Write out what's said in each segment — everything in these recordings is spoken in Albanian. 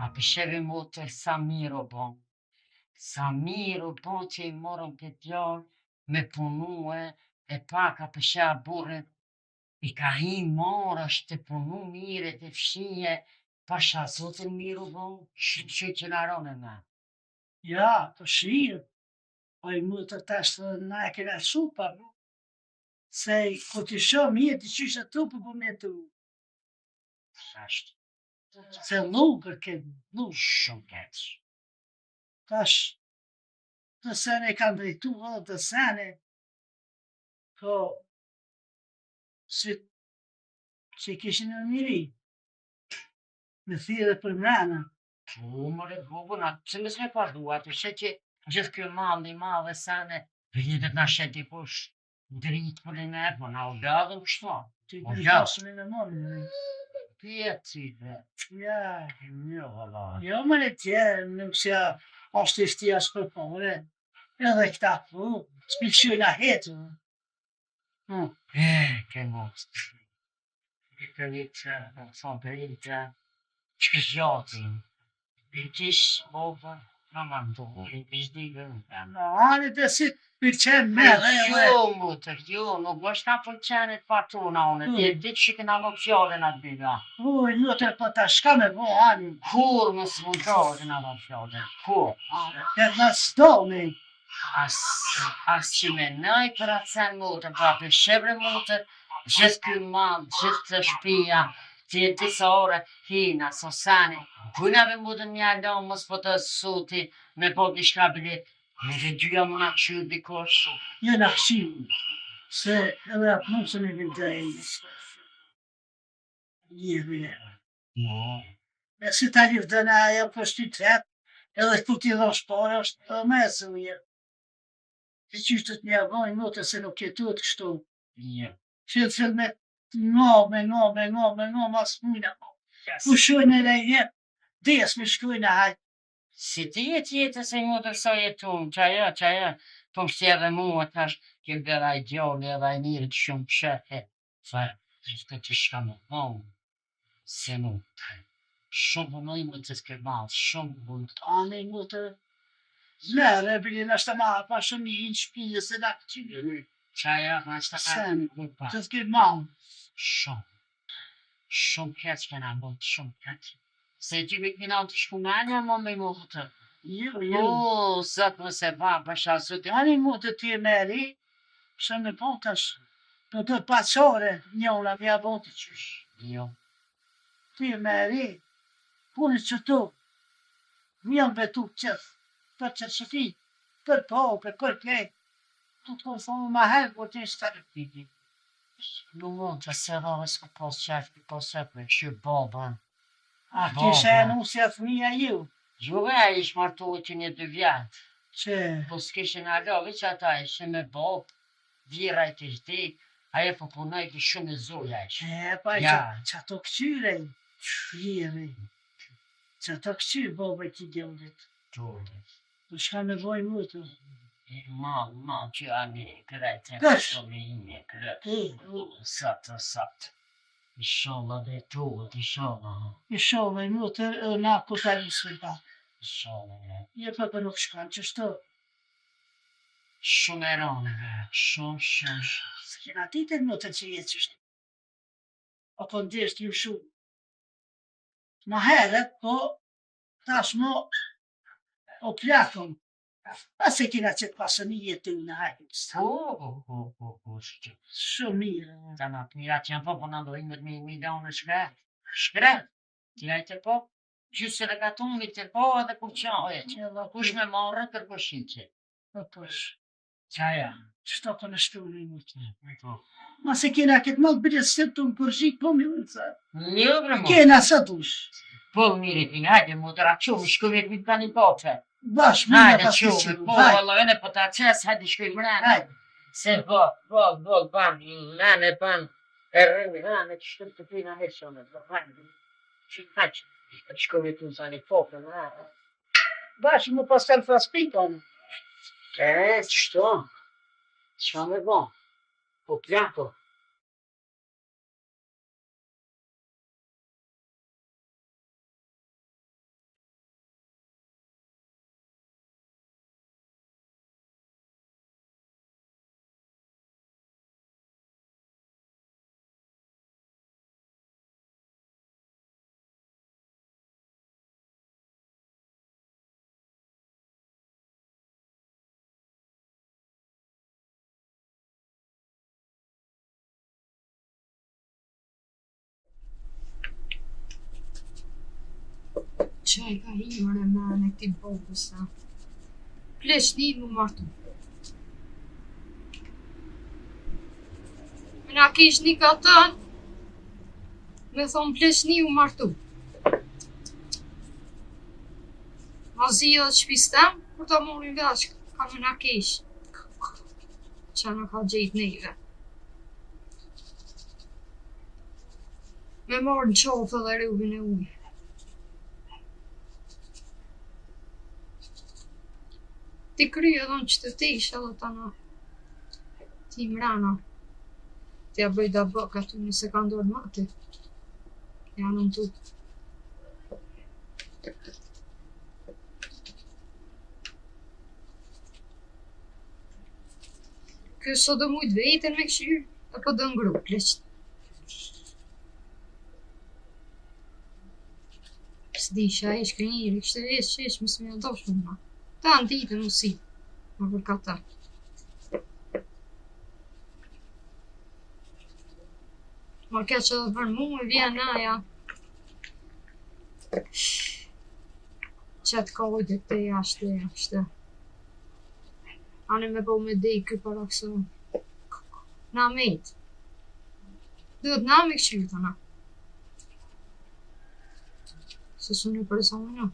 A përshevi motër sa mirë o bon. Sa mirë o bon që i morën këtë djallë me punue e paka përshe a burrit. I ka hi marë, është të punu mire, të fshije, pasha zotin mirë o bon, që që në aronë me. Ja, po shirë, po i mu të tash të na e kena supa, se ku t'i shumë mirë t'i qyshe tu për po me tu. Ashtë, Se lugër këtë, lugër. shumë keqë. Tash, të sene kanë drejtu, edhe të sene, po, si që i kishin në miri, me thire për mrena. Po, mëre, bubuna, që më s'me pardua, të shë që gjithë kjo malli, malli, sene, vjetet na shetë i kush, dritë për në e, po na u gadhën kështu. Ti O, të ja. gjasën e në mori. Pjecite, Ja, një valla. jo më në tjerë, nuk se është i shtia së përpore, edhe këta po, s'pilqyna hetë. Che mostri. Che vita, sono perita, që gjotin. I tish, bova, në mandu, i bizdigën. Në anët e si përqen me dhe e Jo, mutër, jo, nuk është ta përqenit patuna unë, ti e ditë që këna më fjallin atë biga. Uj, lutër po ta shka me bo anë. Kur më së mundrohin atë fjallin, kur? E në stoni. As që me nëj për atë sen mutër, pra për shebre mutër, gjithë kjo malë, gjithë të shpia, ti e disa ore, hina, sosani, kujnave mutër një alon, mos po të suti, me po të shka bilet, me dhe dyja më në qyrë dikosh. Jo në këshimë, se edhe atë mund se me vindajnë. Jemi. No. E si ta një vdëna e për shtytet, edhe këtu t'i dhosh pare, është me se uje. E qyshtë të një avojnë, note se nuk jetu të kështu. Jo. Që të fillë me mas mujna. U shujnë e lejnë, des me shkujnë a hajtë. Si ti jetë se mu të so jetun, qaja, po më edhe mua tash, ke vera i djoli edhe i mirë të shumë qëhe. Fa, gjithë të shka më vonë, se mu të. Shumë për më i më të s'ke malë, shumë për të. Ane i mu të mere, bili në shtë ma pa shumë një hinë shpijë, se da këtë Qaja, në shtë Sen, ka pa. që t'ke malë. Shumë. Shumë keq kena bërë, shumë keq. Se ti me kina të shkumanja, më me mu të. Jo, O, sot më se va, pasha sot. Ani mu të ti meri, shumë në po tash, për të pasore, njona mja bo të qysh. Jo. Ti meri, punë që tu, vjen betu qëth, për që shëfi, për po, për kërkej, tu të konfonë ma herë, po ti së të rëpiti. Nuk mund të se rove s'ku pos qef, po sepre, që babën. A ti se e nusja fëmija ju, Jo e ish martu që një 2 vjetë. që Po s'kishin alovi që ata ishe me babë, vjera i të shdik, aje po punoj ki shumë e zoja ishe. e pa Ja. që ato këqyre, qyri, që ato këqyre bobe ti gjëllit. Gjurë. Po shka me voj mu të. Ma, që ani krejtë, Kësh? shumë i ime krejtë. Satë. Inshallah dhe tuët, inshallah. I shove mu të na ku ta lisë ta. Inshallah. Je për nuk shkanë që shto. Shumë e rane, shumë. Se kena ditë mu të që jetë që shto. Apo ndeshtë ju shumë. Ma herët, po, tash mo, o plakon. A se kena që pasë një jetë në hajtë. Po, Shumë mirë. ta na të mirat janë po, po në ndojnë me milione shkret. Ti ajte po, gjysë e gatunit të po edhe kur qajë. Kush me marrë kërkoshin që. Po posh. Qaja. Qëto po në shtullë i mu të. Po. Ma se kena këtë malë bërë së të më përgjit, po mi unë të. Një bre mo. Kena së dush. Po miri ti, hajde mu të raqumë, shkujme këtë tani pofe. Bash, më në Hajde pas qumë, kësë. po vallojene po ta qes, hajde shkujme mrenë. Hajde. Se vol, ban, nane, ban, e rrëmi, nane, që shtëm të pina heshone, hajde. Që hajde, shkujme të në zani pofe, nane. Bash, më pas të në faspikon. Qështu? Qa me bon? Po plako. Qaj ka himër e mene këti bobës, a? Pleçni mu martu. Me na kish një katën, me thonë pleçni u martu. Ma zhja dhe qpistem, kur ta morin veç, ka me na kish. Qa në ka gjejt neve. Me marrë në qofë dhe rrugën e ujë. Ti kry edhe në qytetesh edhe tana ti mrena. Ti ja bëj da bëk aty nëse ka ndorë mati. Janë në tu. Këso do mujt vetën me këshyrë, apo do ngru pleqt. S'disha e shkënjiri, kështë e shesh mësë me ndosh më ma. Ta në ditë në si, më për kata. Ma ke që dhe për mu e vjen aja. Qëtë ka ojtë të jashtë e jashtë. Ani me po me dej kë para këso. Na mejtë. Duhet na me këshyrë të na. Se su në përsa më në.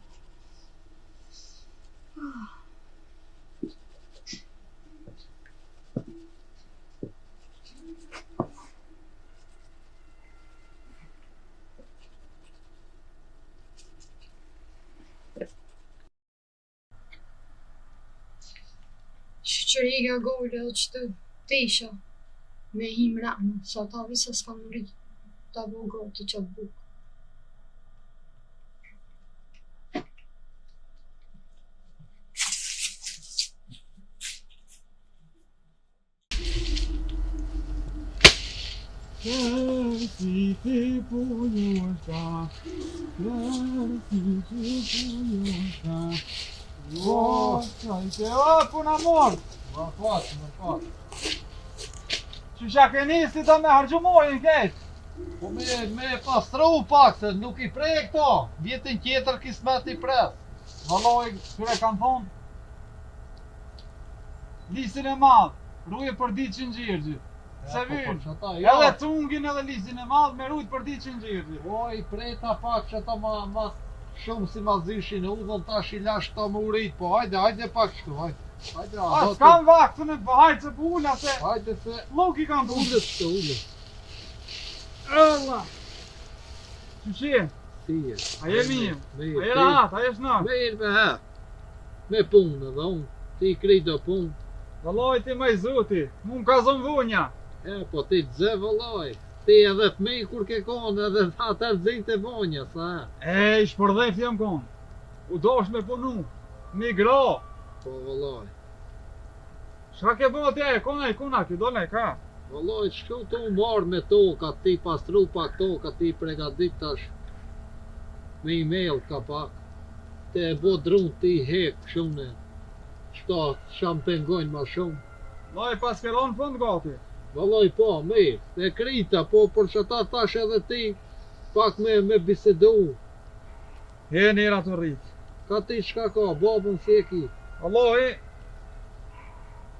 Shqyqëriga gojle dhe që të tesha me him rana, sa ta visa s'ka më rri, ta bo gati qatë buk. Kërësiti punuta, O, qajte, puna morë. Më fatë. Qysha ke nisi të me hargjumojnë ketë? Po me pastru pak, se nuk i prej këto. Vjetin tjetër kismet i pres. Valoj, kërë kanë thonë, lisin e madhë, ruje për ditë që në gjirgjë. Se vynë, edhe cungin edhe lisin e madhë, me rujt për ditë që në gjirgjë. O, i prej ta pak që ta ma shumë si ma zishin e udhën tash i lash ta më urit, po hajde pak shtu, hajde. A, s'kan vaktën e hajde se pula se... Hajde se... Luk i kanë punë. Ullët shtu, ullët. Ëlla! Qyqie? Tije. A je mirë? A je rahat? A je shnak? Mirë me he. Me punë edhe unë. Ti kri do punë. Vëlloj ti me i zuti, mu ka zonë vunja. Po ti të zë vëlloj. Ti edhe fmi kur ke konë edhe atër zinjë të vonja, sa e. I shpërdhef jam konë. U dosh me punu. Migro. Po vëlloj. Shka ke bënë tje, kuna, ki dole, ka? Vëlloj, shku tu marrë me toka, ti pastru pak toka, ti pregadit tash. Me email ka pak. Te e bo drun ti hek shumëne. Shta shampengojnë ma shumë. Loj pas kellon fund gati. Vëlloj po, mirë, te krita, po për që ta tash edhe ti pak me bisedu. He njëra të rritë. Ka ti shka ka, babën si e ki. Vëlloj,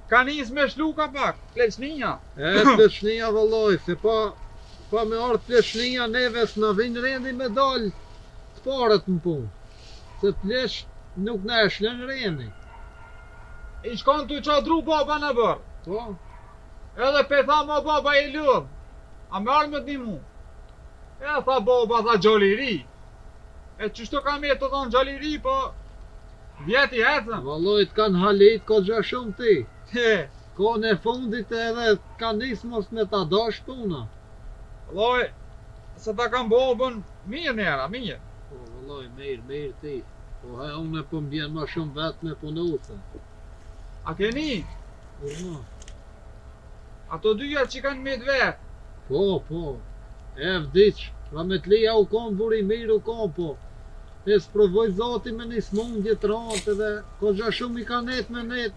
ka nis me shluka pak, pleçnia. Pleçnia vëlloj, se pa me ardhë pleçnia neve s'na vinë rendi me dalë të parët në punë. Se pleç nuk në e shlen rendi. I shkon të qadru baba në bërë. Po? Edhe pe tha ma baba i lëdhë, a me arë me t'nimu. E tha baba tha gjalliri. E qështu kam jetë të thonë gjalliri, po vjeti hecëm. Valloj t'kan halit ko gja shumë ti. He. Ko në fundit edhe ka nisë mos me ta dash puna. Valloj, se ta kam bobën mirë njera, mirë. Po valloj, mirë ti. Po he, unë po m'bjen ma shumë vetë me punuse. A keni? Po, Ato dyja që kanë me të vetë. Po. E vdiq, va me t'lija u konë buri mirë u konë, po. E s'provoj zoti me një smundje të rantë edhe ko gja shumë i ka net me net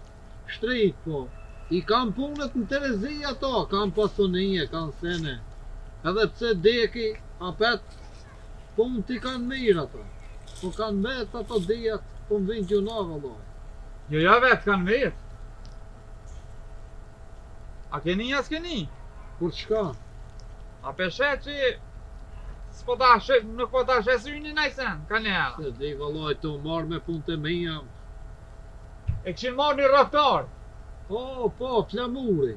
shtrit, po. I kam punët në Terezi ato, kam pasonije, kam sene. Edhe pse deki, apet, punë ti kanë mirë ato. Po kanë met ato dijat, po më vinë gjuna vallaj. Jo, ja vetë kanë vetë. A keni as keni? Kur çka? A peshe që s'po ta shef, nuk po ta shesyni najsen, ka njerë. Se di vallaj të marrë me punë të mija. E këshin marrë një raftar. Po, flamuri.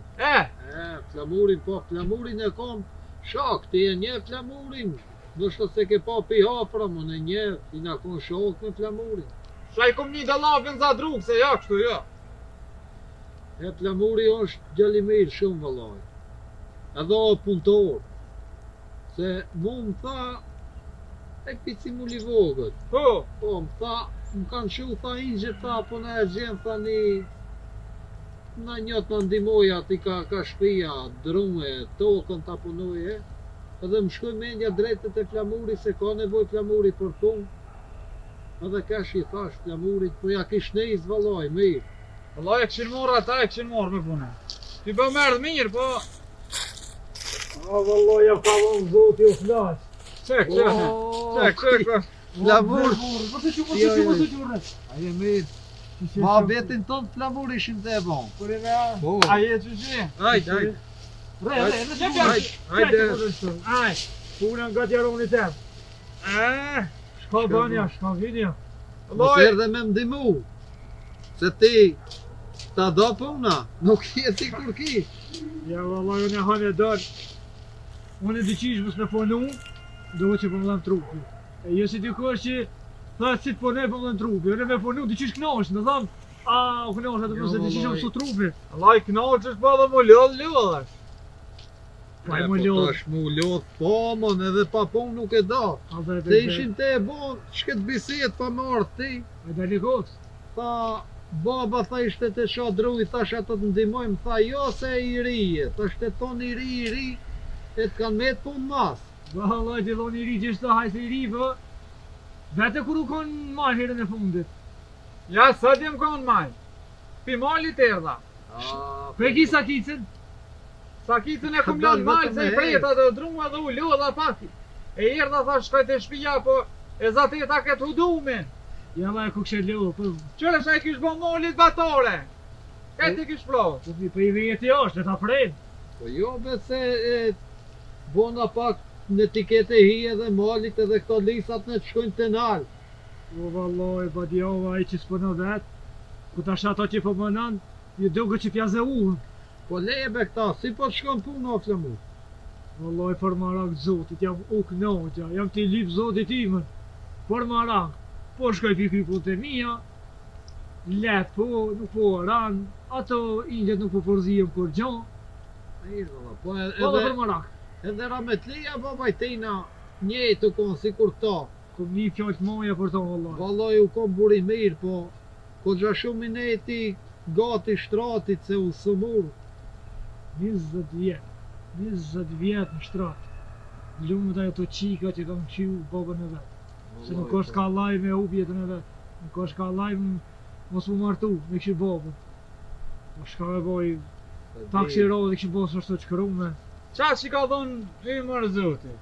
Flamurin, po, flamurin e kom shok, ti e nje flamurin. Nështë se ke pa pi hapra, më në nje, i na kon shok me flamurin. Shaj kom një dalapin za druk, se ja kështu, ja. E flamuri është gjallimir shumë vallaj. Edhe o punëtor. Se mu më tha, e pici mu li vogët. Po, Po, më tha, më kanë shu, tha ingje, tha, po në e gjemë, tha një... Na njët në ndimoja, ti ka shpia, drume, tokën ta punoj, edhe më shkoj mendja drejtet e flamuri, se ka nevoj flamuri për punë. Edhe kash i thash flamurit, po ja kish nejz vallaj, mirë. vëllaj e këshin marrë ata, e këshin marrë me punë. Ti bë merdh mirë, po... A vallaj, ja ka vonë zoti u flas. Çek. Flamur! Mos e qurrë. Aje mirë. Ma vetin ton flamur ishin të e bon. Por e vea. Po, A je që që? hajde. Aj, puna nga tjeroni tem. Shka banja, shka vinja. Mos erdhe me mdimu. Se ti ta do puna, nuk jeti kur ki. Ja vallaj, unë e hanë e dërë. Unë e diqish mos me ponu, do që po më dhem trupi. E jo si dikush që tha si të ponoj po më dhem trupi. Unë e me ponu, diqish knosh, në thamë, u knosh atë përse diqish më su trupi. Vëllaj knoqësh po dhe mu lodh. Pa i Po më lodh. tash mu lodh, po mon, edhe pa pun nuk e do. Se ishin te e bon, shket biset pa marrë ti. E dali kot. Tha, baba tha ishte të shodru, i thash ato të ndimojmë, tha jo se i rije, tha shteton i ri, e të kanë me të punë mas. Vallaj, ti dhoni i ri gjithë hajse i ri, po. Vete kur u konë marrë herën e fundit. Ja, sa t'jem konë maj. Pi malit erdha. Po e ki sakicën? Sakitën e kum lanë malë, se i preta dhe drunga dhe u lodha pati. E erdha tha shkoj të shpija, po e zateta këtë hudumin. Ja vaj ku kështë lodhë, po Qële shaj kish bo malit batore. Këtë i kish plovë. po i vjeti është, e ta prejnë. Po jo bese e bona pak në etikete hi edhe malit edhe këto lisat në të shkojnë të nalë. O vallaj, pa djova i që s'pënë vetë, ku ta shato që po mënan, ju duke që pjaze unë. Po lebe këta, si po të shkon punë o flamu. Vallaj, për marak zotit, jam u knogja, jam t'i lip zotit imën. Për marak, po shkoj pikri punë të mija, let po, nuk po aran, ato ingjet nuk po përzijem kur gjon, Mirë valla, po vallaj për marak. edhe rametlia babaj tina njëjtë u konë si kur këta. Kom një fjallë moja për to vallaj. Vallaj u konë buri mirë, po ko gja shumë i neti gati shtratit se u sëmur. 20 vjet në shtrat. Lumët ajo të qika që kam qiu babën e vetë. Se nuk është ka laj me u vjetën e vetë. Nuk është ka laj mos mu martu me këshi babën. Po shka me boj, ta këshi rodhe këshi bo së është të qëkrume. Qa që ka thonë hymër zoti?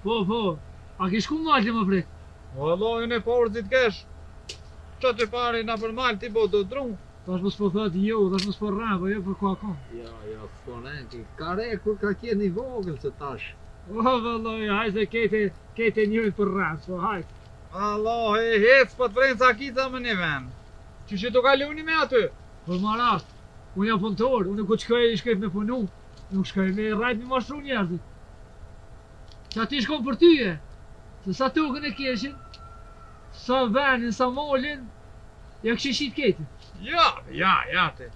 Po, a ki shku malë më prik? Vëllaj, unë e porzit kesh. Qa të pari na për malë ti bo do drunë. Tash mos po thëtë jo, tash mos po rrëmë, jo për kua kam. Ja, s'ponen ki, kare kur ka kjeni vogël se tash. O, vëlloj, hajse kete njëjtë për rrëmë, po hajtë. Allah, e hec, po të vrejnë sakica më një ven. Që që të kaluni me aty? Për marat, unë jam punëtor, unë ku shkoj me punu, nuk shkoj me rajt me mashtru njerëzit. Që ati shkon për tyje, se sa tukën e keshin, sa venin, sa molin, ja këshin shit keti. Ja, ti.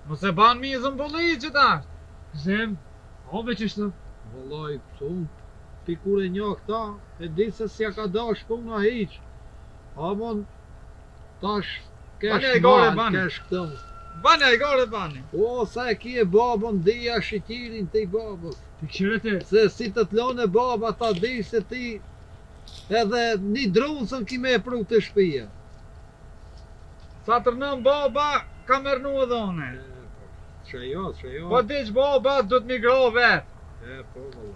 Mos e ban mizën pëllë që tash. Zem, obe qështu. Vallaj, unë pikur e një këta, e di se s'ja ka dash puna hiq. Amon, tash Bane e kesh gore, mal, bane. kesh këtëm. Bane e gore bane. O, sa e kje babën, dija shqikirin të i babës. Të këshire te, Se si të t'lone baba ta di se ti edhe një drunësën ki me e pru të shpia. Sa të rënëm baba, ka mërnu edhe one. Që jo. Po diq baba, du të migro vet. Po, valla.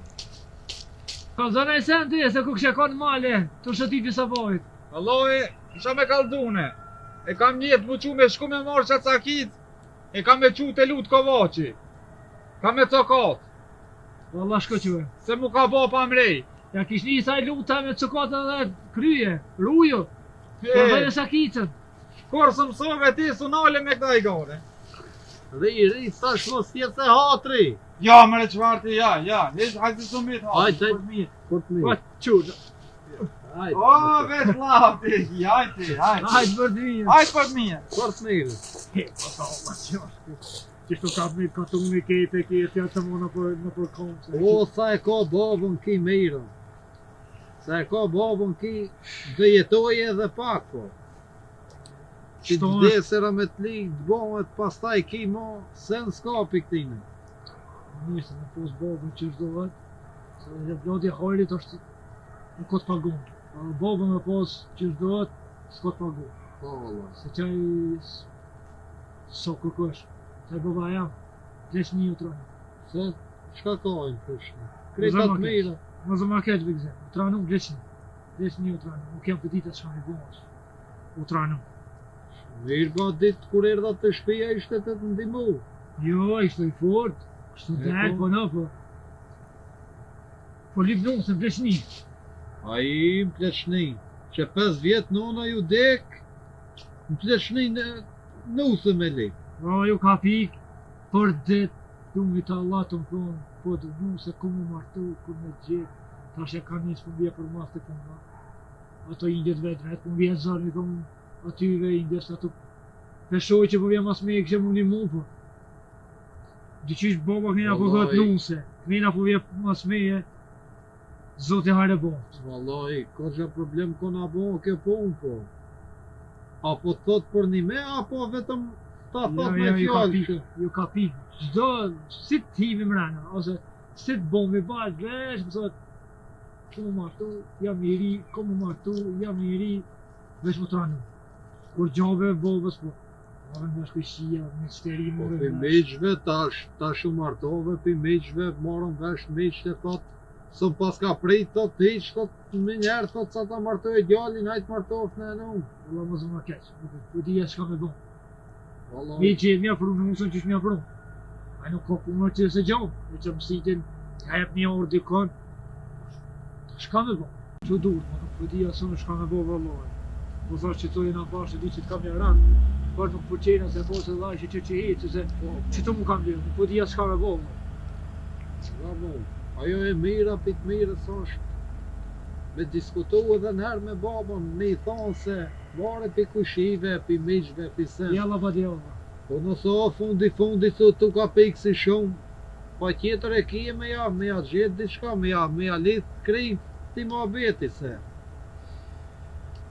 ka zëna e sen të se ku kështë e konë male, të shëtipi sa bojt. Vallai, isha me kaldune. E kam njetë mu qu me shku me marrë qatë sakit. E kam me qu të lut kovaci. Kam me cokat. Valla shko që e. Se mu ka bo pa mrej. Ja kish një saj luta me cokata dhe kryje, rujo. E, Për dhe sakicën. kur së mësove ti sunale me këta i gare. Ri, tash mos tjetë e hatri. Ja, mëre qvarti, ja. Hish, hajtë të sumit ha. Hajde, Po hajde. qurë. Hajde. O, veç lavti, hajtë. Hajde për të mirë. Hajtë për të mija. Fort mirë. Po ta olla që. Qështu ka me katuni kete kete atë më në për komë. O, sa e ka babën ki mirë. Sa e ka babën ki dhe jetoj edhe pak, po. Që të Shto- desera me të ligë, të bëhet, pastaj ki mo, se në skapi këtine. Mirë se në pos babën që shdo vetë. Se dhe blodja hajrit është në këtë pagun. Babën me pos që shdo vetë, s'ko të pagun. Po, valla. Se qaj so kërkosh. Qaj baba jam, 3.000 utrani. Se, qka kajnë kështë? Kreta të mirë. Më zë ma keq bëgze, utranu 300. 3.000 utrani, u kem për ditë të shka me bëmash. Utranu. Mirë ba ditë kur erdha të shpia ishte të të ndimu. Jo, ishte i fort. Kështu E, dek, po. po në, po. Po lip nuk se më 3.000. A i më pleçni, që 5 vjetë nona ju dek, më pleçni në nusë me li. Po, ju ka pik, për dit, du mi të Allah të më thonë, po të du se ku më martu, ku me gjithë, tash e ka njës për bje për mas të kënga. Ato indjet vetë, ku më vjen zarë, kom atyve indjes, ato peshoj që po vjen mas me e kështë më një mu, po. Dyqysh baba kënina po Wallahi. thët nuse, kënina po vjen mas me e, zote hare bo. Wallahi, ka që problem kona bo kjo punë po. Apo thot për një me, apo vetëm ta thot me Ju ka fjallë pik, që. ju ka pik. Çdo si të hivi mrena, ose si të bombi bal, vesh, më thot, ku më martu, jam i ri, ku më martu, jam i ri, vesh më tranu. Kur gjobe bobës, po, marrën me shkëshia, me shteri, Po morën pi meqve tash u martove, pi meqve morën vesh meqve thot, së pas ka prit thot, hiq thot, më njerë thot, sa ta martoj djallin, hajt martof në nu. Allah më zë më keq, po di e shka me bo. Mi Wallahi, që mja pru, në usën që shmja pru. A nuk ka punë që se gjob, e që mësitin, ja jep një orë dikon, shka me bo, që dur, po nuk po di asë shka me bo vëllohet. Po thash që to jena bashkë, di që të kam një ranë, por nuk po qena se po se dhaj që që hecë, se që të mu kam dhe, nuk po di asë shka me bo. bravo. Ajo e mira, pit mirës është me diskutu edhe nherë me babën, me i thonë se vare pi kushive, pi miqve, pi sen. Jalla pa djalla. Po nëse o fundi tu ka pikë si shumë, pa tjetër e kije me ja gjetë diçka, me ja lidh kri ti ma beti se.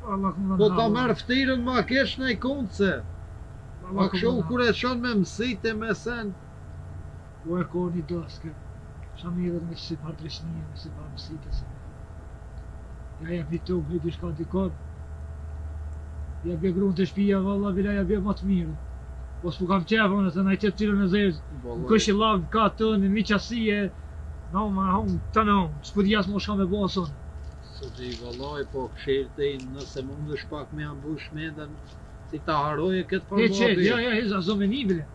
Allah këmë Po ta merë ftirën ma kesh në i kundë se. Ma këshu kur e qonë me mësite me sen. Po e ko një doske, shamirët me si par dreshnije, me si par mësite se. Ja jep një tokë, një dishka dikon. Ja bje grunë të shpija, valla, bila ja bje më të mirë. Po s'pu kam qefën, se na i qep cilën e zezë. Në kësh i lavë ka të në mi qasie, no ma hon, të në hon, s'pu di as mo shka me bo ason. Së di vallaj, po këshirë ti nëse mund është pak me ambush mendën, si ta haroje këtë për E qëtë, babi. ja, heza, zo me një bile.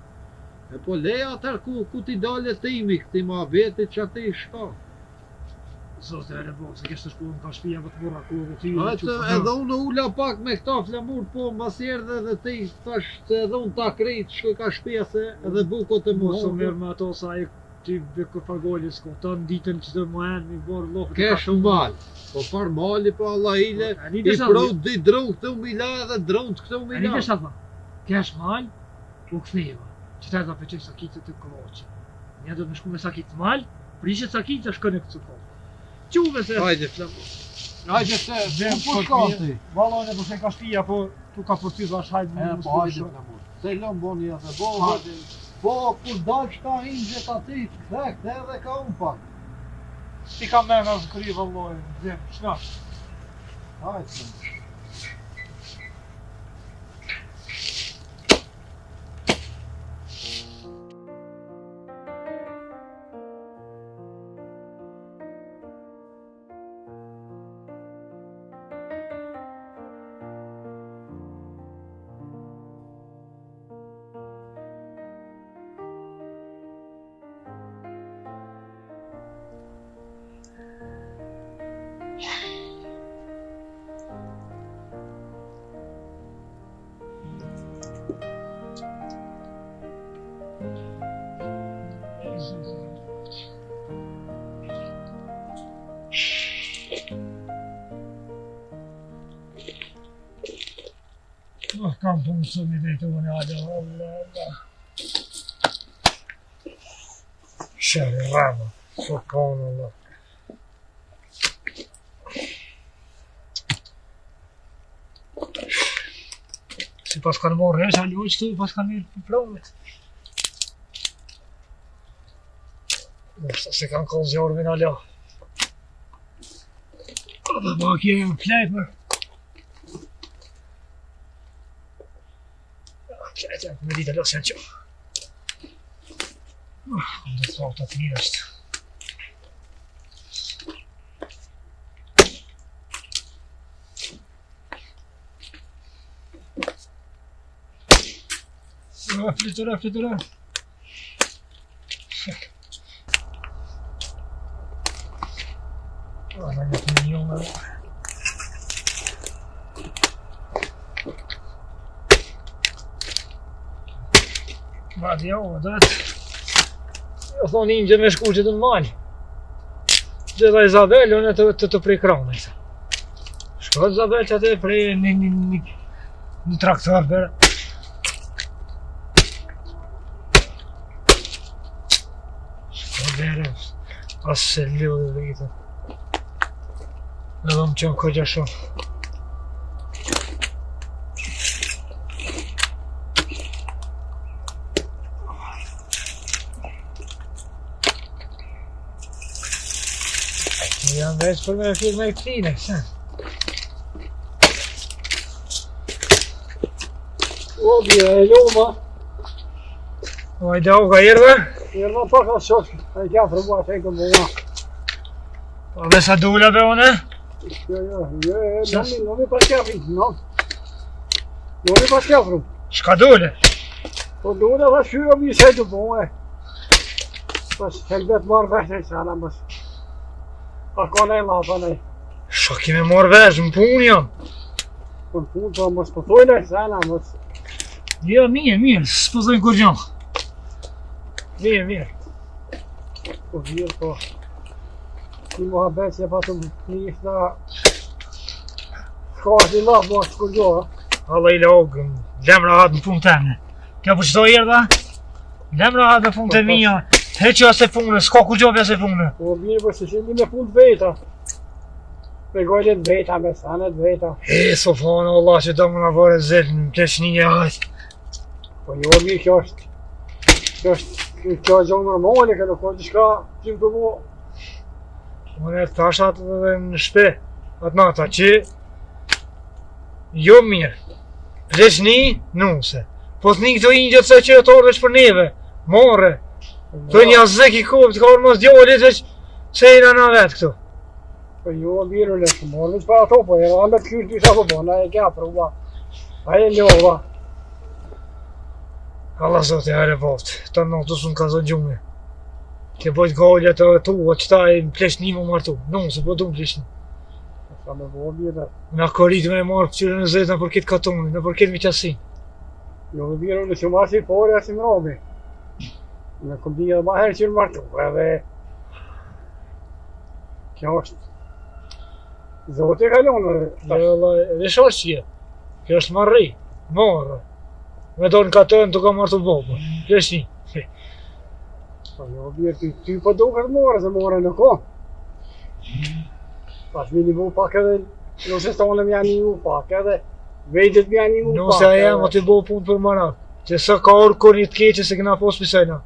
E po leja atër ku ti dale timi këti ma beti që ati shka. Zote e rebo, se kështë të shkullën ka shpija për të morra ku dhe ty. Hajtë edhe unë ula pak me këta flamur, po mas erdhe edhe ti thash se edhe unë ta krejt shkoj ka shpia se edhe bukot e Mos o mu. merë me ato sa e ty be kër fargollis ko, ta në ditën që të më enë, mi borë lopët. Kesh mal, po par mali po Allah ile, A një i desha prot di drun këtu mila edhe drun këtu A një mila. desha tha, kesh mal, u këtheva, që të edhe peqej sakitët të këroqë. Një do të me shku me sakitë mal, prishet sakitë është kënë këtë kohë. Quve se... Hajde flamur. Hajde se, Vem ku po shkon të ti? Valla në përse ka shpija, po tu ka përcyz vash hajtë E më po hajde flamur. Se lëm boni edhe bo. Po kur dal qka ingjet ati, këthe edhe ka unë pak. Ti ka me në zëkëri valloj, vem, shna. Hajde flamur. Kam punë së një drejtone, Allah. Shërë rama, së konë, Allah. Si pas kanë morë resha lojë këtu, pas kanë mirë për plovët. Nështë se kanë konë zjarë me në la. Dhe ma kje e më flejt mërë. Flejt e me ditë losë janë që. Kom dhe të falta të mirë është. Flyttura. Në një të njënë. Badja o, dhët. Jo thonë im gjë me shku që të në malë. Gjitha Izabel, unë të prej krona. Shko Izabel që atë prej një traktor bërë. Asë se lëdhe dhe gjithë. Në dhëmë që në këgja shumë. Jam veç për me firme i këtine, se. O, bje, e loma. Vajda u ka irve? Irma pak a shosë, a i kja frëma që e këmë bëma. Pa dhe sa dula be une? Nomi pas kja fritë, no. Nomi pas kja fru. Shka dule? Po dule dhe shyra mi se të bëma. Pas helbet marrë veshtë e sana, mas. A ka nej lapa nej. Shka kime marrë vesh, më punë jam. Po në punë, po mas pëthojnë e sana, mas. Jo, mirë, s'pëzojnë kur gjonë. Mirë. Po mirë, po. Një muhabet që pa të një ishta... Shka është një lafë, ma është kur gjohë. Allah i logë, lemra hatë në punë teme. Kjo për qëto irë da? Lemra hatë në punë të mija. Heqë asë punë, s'ka ku gjohë asë punë. Po mirë, po se shimi me punë të veta. Me gojlet veta, me sanet veta. Sofana, Allah që do më në vore zellë në Pleçnia hajtë. Po jo mirë, kjo është gjohë normale, kjo nuk ka qëshka qimë të mo. Unë e thash atë dhe në shpe, atë nata që jo mirë, Pleçni, nuse. Po të një këto ingjët se që të orë veç për neve, more. Të një azek i kupë, të ka orë mos djollit veç se i në vetë këtu. Po jo mirë në shumë, morë veç për ato, po e rame të kyrë të isha po bo, na e kja për uva. A e njova. Allah zot e hare boftë, ta në të sun ka zonë gjume. Ke bojt gallja të tua, që ta e në Pleçni më martu, se po du në Pleçni. Sa me bo mirë. Nga korit me marë pëqyre në zetë në për kitë katonin, në për kitë mi qasin. Jo mirë në shumë asi pore asi më robi. Në kom dhja ma herë që në martu, edhe... Kjo është... Zote e kalonë, Jo, Allah, edhe shosh që je. Kjo është marri, marë. Me do në katën të ka martu bobë, Pleçni. Po jo mirë, ty po do kërë more, se more në ko. Pas minimu pak edhe, nëse stonë më janë një pak edhe, vejtet më janë një pak. Nëse a jam, aty bo punë për marat. Që sa ka orë kur një të keqe se këna posë pësajna.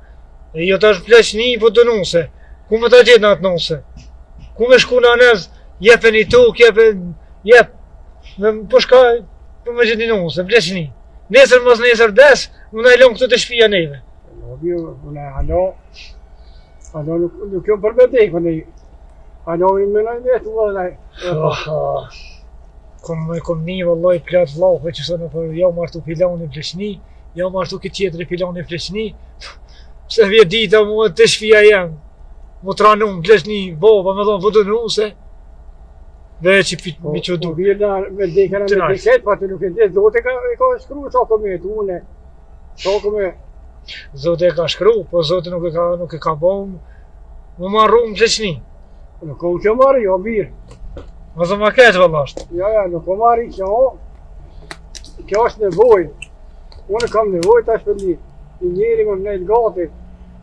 E jo tash Pleçni, po të nuse. Ku me ta gjithë në atë nuse? Ku me shku në anez, jepe një tukë, jep. Po shka, po me gjithë një nuse, Pleçni. Nesër mos nesër des, unë e lënë këtu të shpia neve. Jo mirë, unë e halo nuk jom për me dekë, unë halo i me nëjë vetë, unë Kom një vëlloj plot vlohë që së në për jo martu piloni Pleçni, jo martu këtë tjetëri piloni Pleçni. Pse vje dita mu të shpia jem, mu të ranu në Pleçni, boba me dhonë vëdë nuse. Dhe që mi që du. Po vjerë me dekën e me deket, pa të nuk e dhe, zote ka shkru qa këme të une, qa këme. Zote e ka shkru, po zote nuk e ka bom, mu marru në Pleçni. Nuk kom që marri, jo mirë. Më zë ma ketë vëllasht. Ja, nuk kom marri që o. Kjo është nevojë. Unë kam nevojë tash për një njeri më mnejt gati.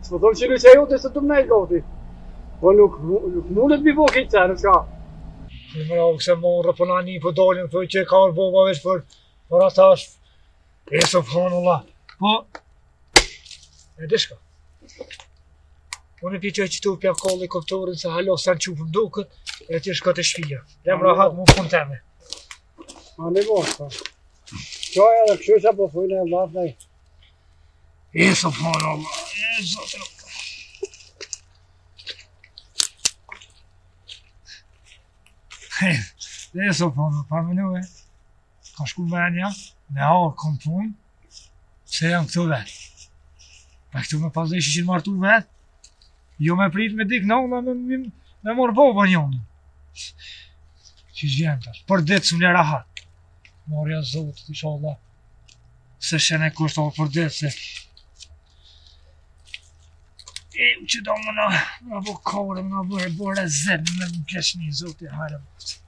S'po thonë që luqe jote se të mnejt gati. Po nuk mundet mi bo këtë qenë, s'ka. Në mëra u këse morë për nani për dalin, për që ka në boba veç për ata është. E subhanallah. Po, e di shka. Unë e pi që tu pja kolli koptorin se halo sen qupëm duket, e që shka të shpija. Lem rahat mu pun teme. Ma në mos, pa. Qaj edhe kështu që po fujnë e vlaf nej. E subhanallah, e zotë. E subhanallah, pa me nuve. Ka shku menja, me arë kom punë, se jam këtu vetë. Pa këtu me pas dhe ishin martu vetë, jo me prit me dik nëlla me morë boba njënë. Që zhjem tash, për ditë së më rahat. Morja zotë, inshallah. Se shene kushtohë për ditë se... E u që do më në bo kore, më në bërë e zemë, me më kesh një zotë e hajre më.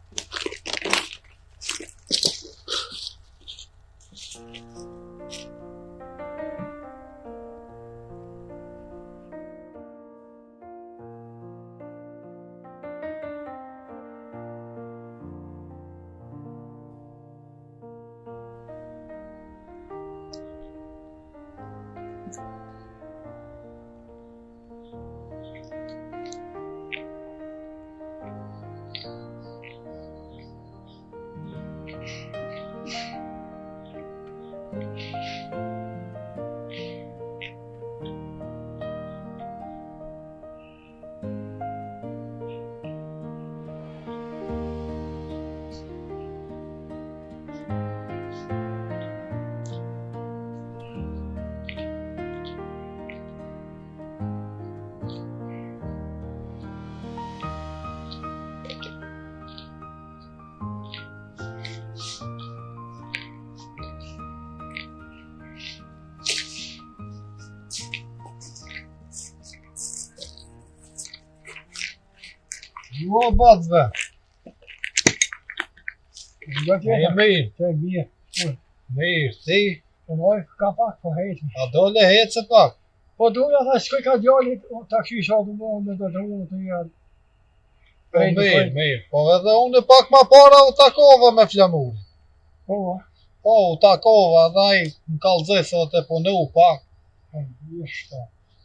Jo, batëve. Nga tjetër? Mirë. Që e mirë. Mirë, ti? Po noj, ka pak, po hejtë. A dole hecë pak? Po duja tha shkoj ka djallit, ta këshy shatë më me do të runë të njërë. Po mirë. Po edhe unë pak ma para u takova me flamuri. Po, Po, u takova, dhe i më kalzej se të punu pak. jeshtë.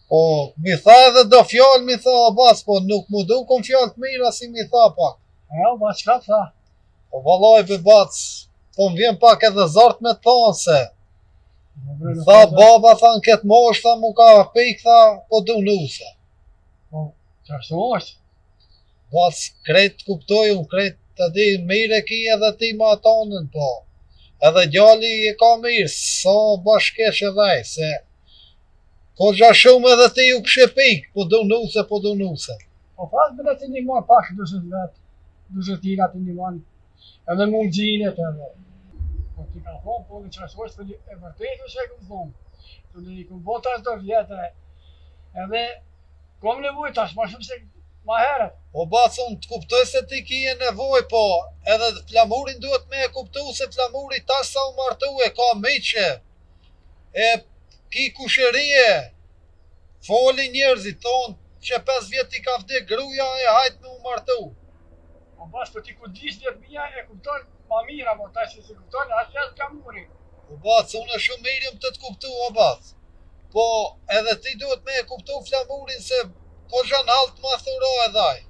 Po, mi tha edhe do fjallë, mi tha abas, po nuk mu du kom fjallë të mira si mi tha pak. E, ba qka tha? Po valoj be bac, po më vjen pak edhe zartë me thonë se. Tha baba, tha në këtë mosh, tha mu ka pik, tha, po du nuse. Po, qashtu është? Bac, krejt kuptoj, unë krejt të di mire ki edhe ti ma tonën, po. Edhe gjalli e ka mirë, sa bashkesh e dhej, se po gja shumë edhe ti u këshe pik, po du nuse. Po pas bële të një marë pak dushët vetë, dushët tira të një marë, edhe mund gjinët edhe. Po ti ka thonë, po në qashtu është e vërtetë që e këmë thonë. Të në i këmë bo tash do vjetë, edhe kom nevoj tash, ma shumë se ma herët. Po bac, unë të kuptoj se ti ki e nevoj, po edhe flamurin duhet me e kuptu se flamuri tash sa u martu e ka meqe, e ki kusherie, foli njerëzit, thonë që 5 vjet i ka vdek gruja e hajt me u martu. Po pas për ti ku dish vjetë mija e kupton ma mira, po tash që se kupton, ashtë jetë flamuri. Po bac, unë e shumë mirëm të kuptu, o bac. Po edhe ti duhet me e kuptu flamurin se ko zhan halt ma thuro e dhaj.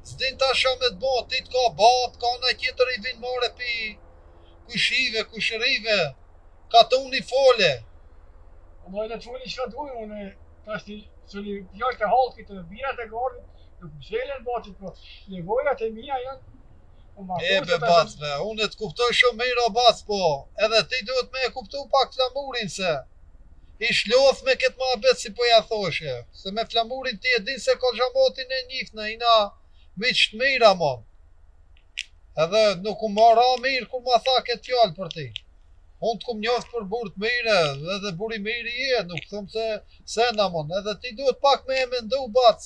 Zdin ta shë me të bo, ti të ka bat, ka në tjetër i vinë more pi kushive, kushërive, ka të unë i fole. Po dojnë të foli që duhe, unë tash ti sëli fjallë të halkit të birat e gardit, nuk më shelen batit, po nevojat e mija janë. E be bacve, unë të kuptoj shumë mirë o bac, po edhe ti duhet me e kuptu pak flamurin se i shloth me këtë ma bet si po ja thoshe, se me flamurin ti e din se ka gjamotin e njifnë, i na miqë të mira mo. Edhe nuk u marra mirë kur ma tha këtë fjallë për ti. Unë të kum njoftë për burë të mire, edhe buri mirë i e, nuk thëmë se sena mon, edhe ti duhet pak me e mendu bac,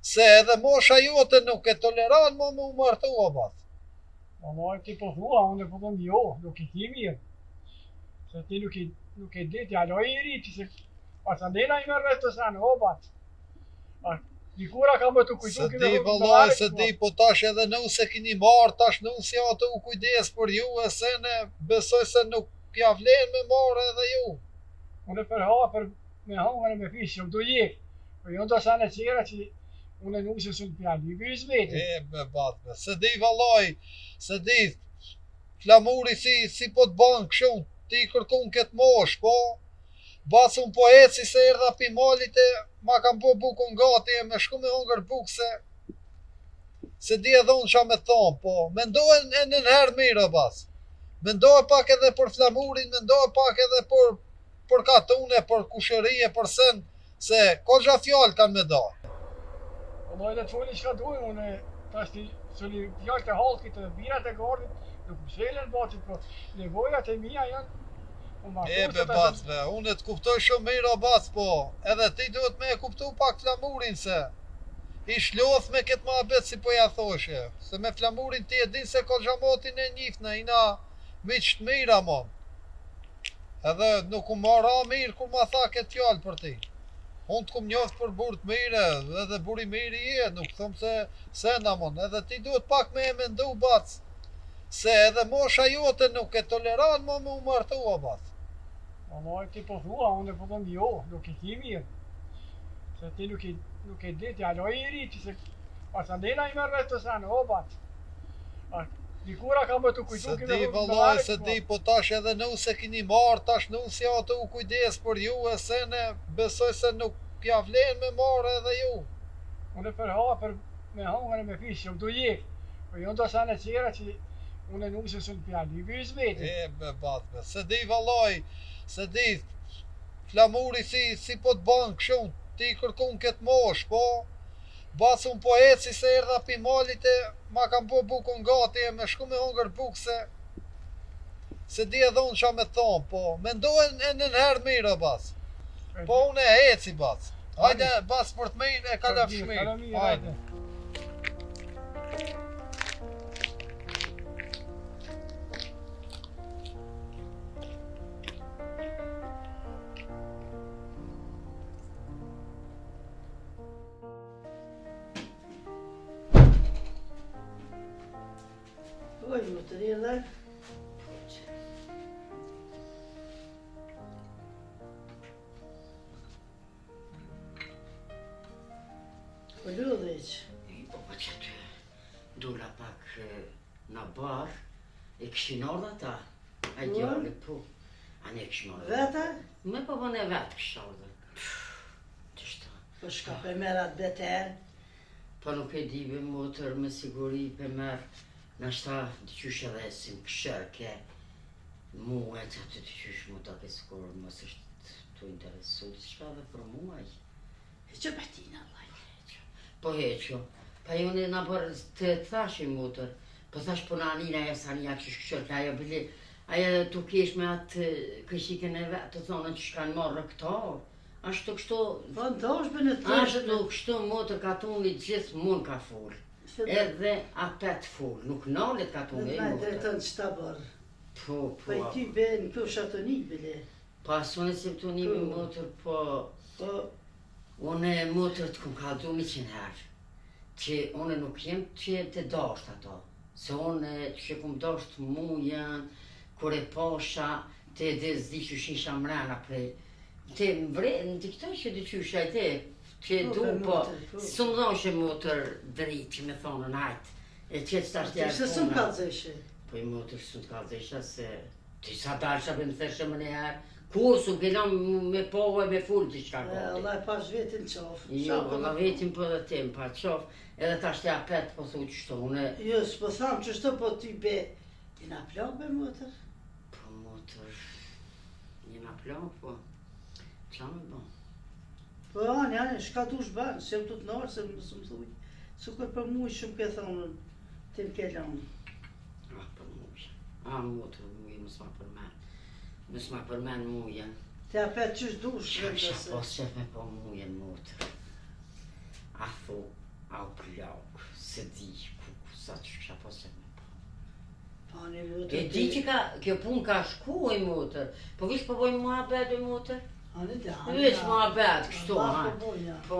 se edhe mosha jote nuk e toleran mo me u martu o bac. Po ti po thua, unë po thëmë jo, nuk i ki mirë. Se ti nuk e di, ti aloj I ri, se pasandena I merr vetë sa në obat. Dikura ka më të kujtu Se di vallaj, se di, po tash edhe nëse keni marrë, tash nëse ato u kujdes për ju, e se ne besoj se nuk ja vlen me marrë edhe ju. Unë për hapër me hangër e me fish, jo do jek. Po jo do sa në qera që unë nuk se së në pjallë, I bëjës vetë. E me batme, se di vallaj, se di, flamuri si po të banë këshun, ti kërkun këtë mosh, po, basun po eci se erdha pi malit e ma kam po bukun gati e me shku me hongër buk se di edhe unë qa me thonë, po, mendohen e në herë mirë o bas. Mendohe pak edhe për flamurin, mendohe pak edhe për katune, për kushërije, për sen, se ko gja fjallë kanë me dojë. Po edhe të foli shka dojë, unë tash ti soli fjallë të halkit të birat e gardit, nuk më shelen batit, po nevojat e mija janë. E be bacve, unë të kuptoj shumë mirë o bac, po, edhe ti duhet me e kuptu pak flamurin se I shloth me këtë mohabet si po ja thoshe, se me flamurin ti e din se ko gjamotin e njifne, I na miq të mira mon. Edhe nuk u marra mirë kur ma tha këtë fjallë për ti. Unë të kum njoftë për burë të mire, edhe buri mirë I e, nuk thëmë se sena mon, edhe ti duhet pak me e mendu bac, se edhe mosha jote nuk e toleran mo me u martu o bac. Moj ti po thua, unë po thëmë jo, nuk I ki mirë. Se ti nuk e di, ti aloj I ri, se pasandena I merr vetë sa në obat. Dikura ka më të kujtu Se di vallaj, se di, po tash edhe nëse keni marrë, tash nëse ato u kujdes për ju, e se ne besoj se nuk ja vlen me marrë edhe ju. Unë për hapër me hangër e me fish, jo do jek. Po jo do sa në qera që unë nuk se së në pjallë, I bëjës vetë. E me batme, se di vallaj, se di, flamuri si po të banë këshun, ti kërkun këtë mosh, po, basun po eci se erdha pi malit e ma kam po bukun gati e me shku me hongër buk se di edhe unë qa me thonë, po, mendohen e në herë mirë o bas, po unë e eci bas, hajde bas për të mirë e kalaf shmirë, hajde. Oj, më të rrë Po ludhiq. Po që të dula pak në barë, e këshin orë ata, a djali po, a ne këshin orë. Vete? Me po vën e vetë këshin orë. Të shta. Po shka për merat beter. Po nuk e dive motër me siguri për merë, nashta të qysh edhe si më këshër ke muaj që atë të qysh mu të këskur, mos është të interesu, të shka dhe për muaj. E që betina, laj. Po heqo, pa ju në bërë të thashim motër, po thash po në anina e sanja qysh këshër, ka ajo bili, ajo të kesh me atë këshikën e vetë të thonë që shkanë marrë këtarë. Ashtu kështu... Po ndosh për në të Ashtu kështu motër katunit gjithë mund ka full. Edhe apet full, nuk nalet katunit Në motër. drejton që ta bërë. Po, Po I ty be në kjo shatonik bile. Po asone se të nimi motër, po... Po, Une motër të kum kaldu 100 herë. Që une nuk jem që të dasht ato. Se une që kum dasht mujen, kur e pasha, të edhe zdi që shisha mrena prej. Të mbredin, të këtoj që dy qysha e te, që du, po, së më dhonë që motër dritë që me thonë najtë. E që të ashtë jarë se së më kalzeshe. Po I motër së të kalzesha se, të sa dalësha për më theshe më njëherë, kur su gëllon me pove me full të qka gati. Allah e pash vetin qofë. Jo, Allah vetin po dhe tim, pa qof, edhe ta shte apet po thu qështu, une... Jo, s'po thamë që shto po ty be, ti na plak be motër? Po motër... Jena plak, po... Qa me bo? Po anë, shka dush banë, se më të të nërë, se më thuj. Sukur për mu shumë ke thonë, ti më ke lanë. Ah, për muj. Ah, motër, muj, mësma përmen. Mësma përmen mujen. Te apet qysh dush, Qa vendase. po qef me po mujen, motër. A thu, a u plak, se di, ku sa që qa po qef me po. Po Ani E motër. di që kjo punë ka shku e motër, po vish po bojmë muhabet e motër? Ani da. Veç muhabet, kështu, ha. Po boja. Po,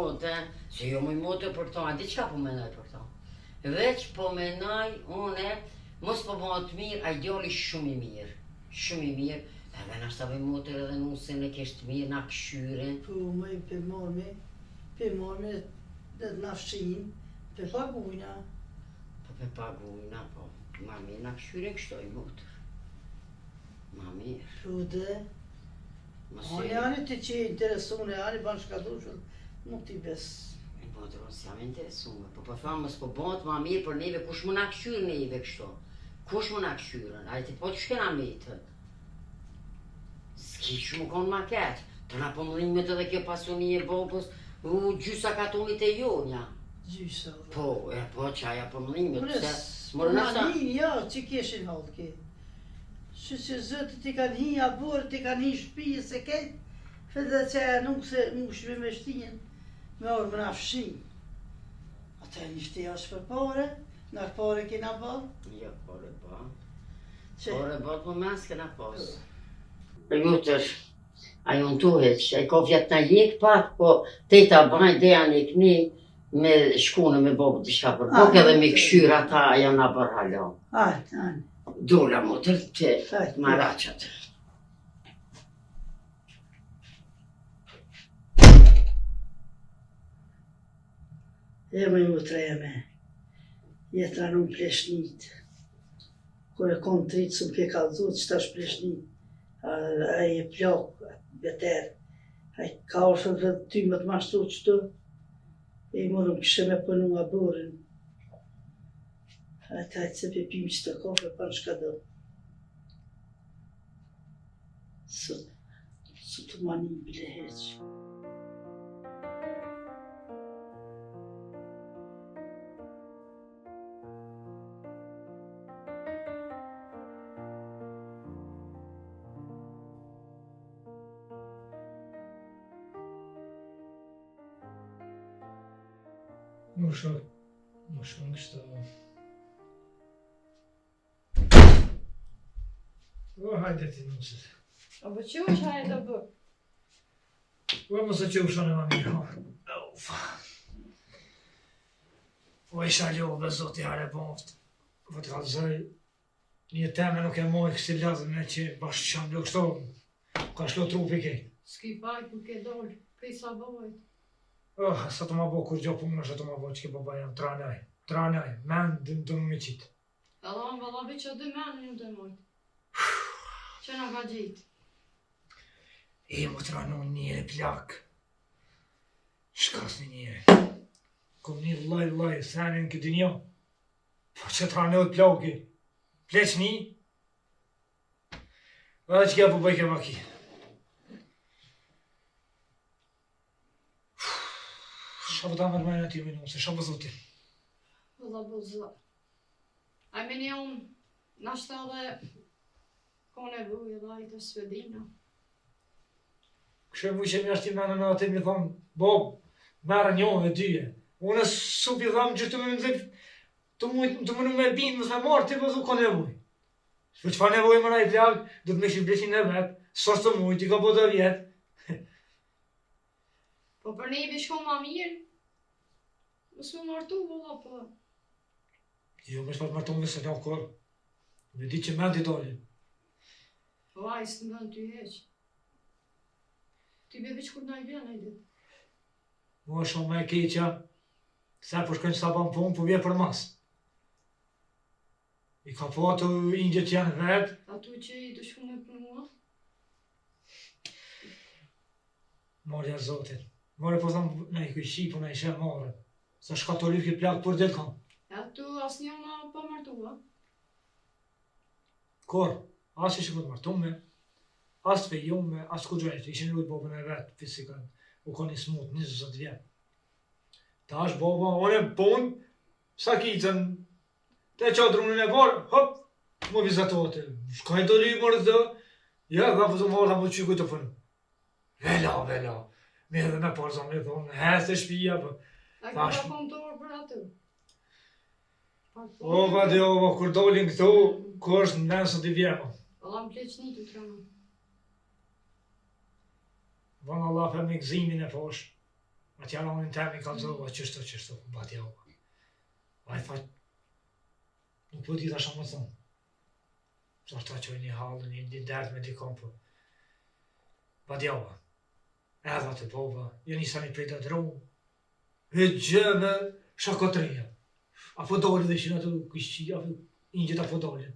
se jo më motër për to, a di qka po menoj për to? Veç po menoj, une, mos po bëhet mirë, a djali shumë i mirë. Shumë i mirë, edhe nashta bëj motër edhe nusin e keshtë mirë, na këshyren. Po më pe morme dhe të nafshin, pe pagujna. Po pe pagujna, po. Ma mirë na këshyren kështoj motër. Ma mirë. Po dhe. Mos Ani ti që interesune, ani ban shkadushën, nuk ti bes. Po të rosë jam interesume, po thamë mos po bëhet ma mirë për neve, kush më na këshyrë neve kështu? Kush më na këshyrën? A ti po që shkena metën? S'ki që më konë ma keqë, të na pëmëllimet edhe kjo pasuni e bobës, gjysa katonit e jonja. Gjysa. Po, po qaja pëmëllimet, se... Mërë ja, që keshin halë ke. Që zëtë ti kanë hi aborë, ti kanë hi shpije se ketë, fëtë që nuk shme me shtinjen, me orë më nafshin. Ata e një shtia është për pare, në pare kena bërë. Jo, pare bërë. Pare bërë për mes kena pasë. Për jutër, ajo në tuhet që e ka vjetë në jekë pak, po te ta bajnë dhe janë e këni me shkune me bobë të shka për bok edhe me këshyra ta janë a bërë halon. Ajtë. Dola motër të maraqat. E më ju të rejme, jetra nuk pleshnit. Kër e kom të rritë, së më ke kalëzut që ta shpleshnit. A e plak, beter. A i ka orë dhe ty më të mashtru qëtë. E i morëm këshë me pënu a borën. A i tajtë se pepim që të kafe pa në shka do. Së të mani bile heqë. Më shumë kështë... O, hajde ti nusët. A bë që është hajde të bë? O, mësë që ushon e ma mirë. O, isha ljohë be zoti hare boft. Po të kalëzoj, një teme nuk e mojë kështë i lazën me që bashkë që më kështu. Ka shlo trupi kej. S'ki faj ku ke dollë, prej sa bëjt. Oh, sa të ma bo kur gjo punë është të ma bo që ke baba jam, tranaj, men dë më qitë. Edhe në valabi që dhe menë një të mojtë. Që në ka gjitë? E më tranon njëre plak. Shkas një njëre. Kom një laj, senin këtë një. Po që tranot plaki. Pleq një. Edhe që kja po bëjke maki. Shabë ta mërmejnë aty minu, se shabë zoti. Vëlla bëzë. A me një unë, nashta dhe ka nevojë dhe ajtë svedina. Kështë e mu që mi ashtë i menë në atë mi thonë, Bob, merë njohë e dyje. Unë supi thamë që të më nëzif, të më në me binë, më thë marë, ti pëzë ka nevojë. Për që fa nevojë më na i plakë, do të me shi bleqin e vetë, sërë të mujtë, i ka po të vjetë. Po për neve shko ma mirë, mësë më martu, vëlla, po. Jo, më shpat martu me se një korë. Me di që mend i dalin. Po a i së të mënë ty heqë. Ty be veç kur na i vjen, a i dit. Mua shumë me e keqja, se për shkojnë sa ban punë, po vje për mas. I ka po ato ingje që janë vetë. Atu që i të shku me punua. Marja zotin. Marja po thamë, ne i kuj shqipu, ne i shemë marë. Sa shkatolik i plakë për delë kam. Atu as një ma pa martua. Kor, as i shkot martume, as të fejume, as ku gjojtë, ishe një ujtë bobën e vetë, fisikën, u ka një smut, 20 vjetë. Ta është boba, onë e punë, sa kicën, te qadrunën e parë, hop, më vizatote, shkaj të libër dhe, ja, ka pëzë më orë, më qyku të punë. Vela, me edhe me parë zonë, me thonë, hes të shpija, për. A ka pa kontorë për atë? O, Vadjova, kur dolin këtu, ku është në nësë t'i vjema. Allah më pleqni të trënë. Vënë Allah për me gëzimin e posh. Atë jaronin temi ka zova, qështu, Vadjova. A i tha, nuk po di tasha më thonë. Sa ta qoj një halë, një dert me dikon, po. Vadjova, edha të bova, jo nisa një prej të dronë. E gjëve shakotreja. Apo doli dhe ishën atë këshqi, apo ingjët apo doli.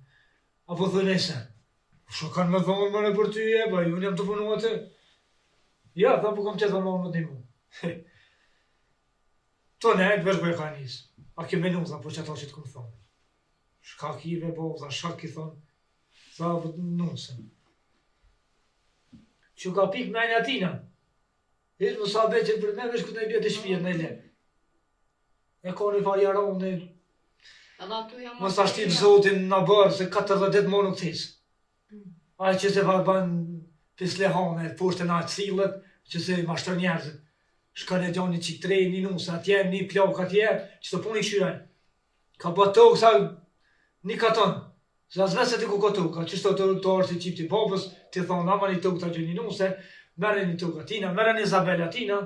Apo thënë e sen. Shko kanë me thonë më në për ty e, ba, unë jam të punu atë. Ja, tha po kom qëtë më më të një mu. To ne, të vesh bëj ka njësë. A ke menu, tha, po që ato që të këmë thonë. Shka kive, bo, tha, shak ki thonë. Tha, po nusën. Që ka pik me ajnë atina. Ishë më sa beqet për me, vesh këtë ne i bje të shpijet në i lekë. E ka një farë jaronë, mos ta shtim zotin në bërë, se 40 më nuk thisë. Aj që se ban pislehane, poshtë në atë cilët, që se mashtër njerëzit. Shka në gjonë një qik trej, një nusë atje, një plak atje, që të puni këshyren. Ka bët tokë, sa një katon, se as veset i ku ka tokë, që shto të arë si qip të babës, të thonë, ama një tokë të gjë një nusë, mere një tokë atina, mere një Izabel atina,